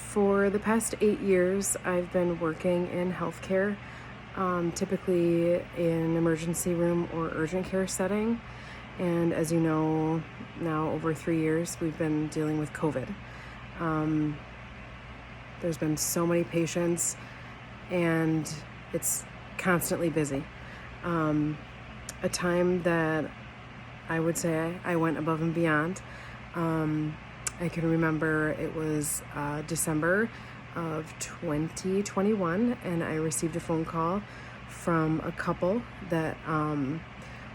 For the past 8 years, I've been working in healthcare, typically in emergency room or urgent care setting. And as you know, now over 3 years, we've been dealing with COVID. There's been so many patients, and it's constantly busy. A time that I would say I went above and beyond. I can remember it was December of 2021, and I received a phone call from a couple that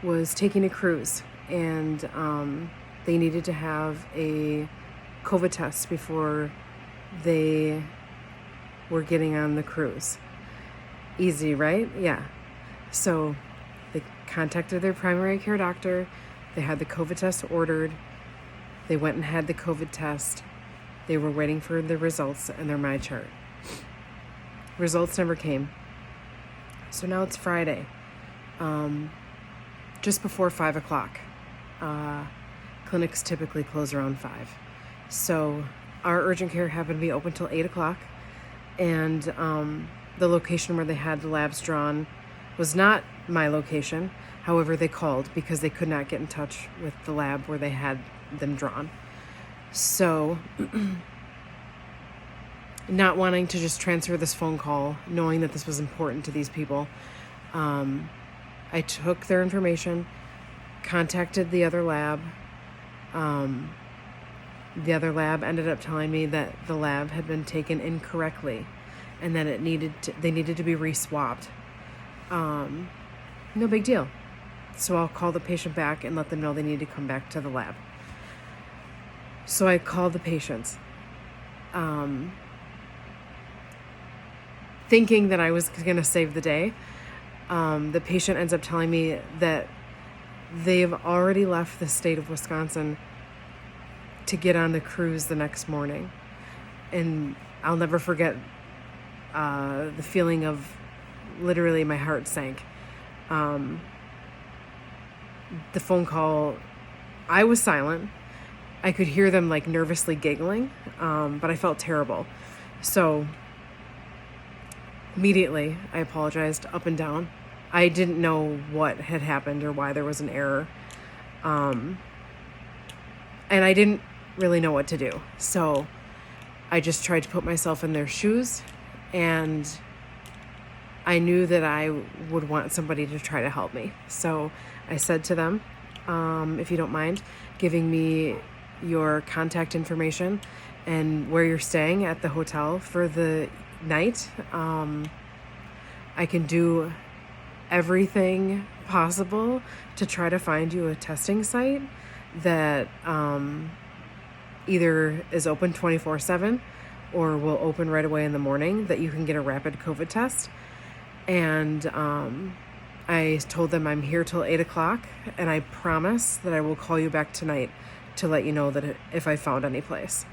was taking a cruise, and they needed to have a COVID test before they were getting on the cruise. Easy, right? Yeah. So they contacted their primary care doctor. They had the COVID test ordered. They went and had the COVID test. They were waiting for the results and their MyChart. Results never came. So now it's Friday, just before 5 o'clock. Clinics typically close around 5. So our urgent care happened to be open till 8 o'clock. And the location where they had the labs drawn was not my location. However, they called because they could not get in touch with the lab where they had them drawn. So, not wanting to just transfer this phone call, knowing that this was important to these people, I took their information, contacted the other lab. The other lab ended up telling me that the lab had been taken incorrectly and that they needed to be re-swabbed. No big deal. So I'll call the patient back and let them know they need to come back to the lab. So I called the patients, thinking that I was going to save the day. The patient ends up telling me that they've already left the state of Wisconsin to get on the cruise the next morning. And I'll never forget the feeling of literally my heart sank. The phone call, I was silent. I could hear them like nervously giggling, but I felt terrible. So immediately I apologized up and down. I didn't know what had happened or why there was an error. And I didn't really know what to do. So I just tried to put myself in their shoes, and I knew that I would want somebody to try to help me. So I said to them, if you don't mind giving me your contact information and where you're staying at the hotel for the night, I can do everything possible to try to find you a testing site that either is open 24/7 or will open right away in the morning, that you can get a rapid COVID test. And I told them I'm here till 8 o'clock, and I promise that I will call you back tonight to let you know that if I found any place.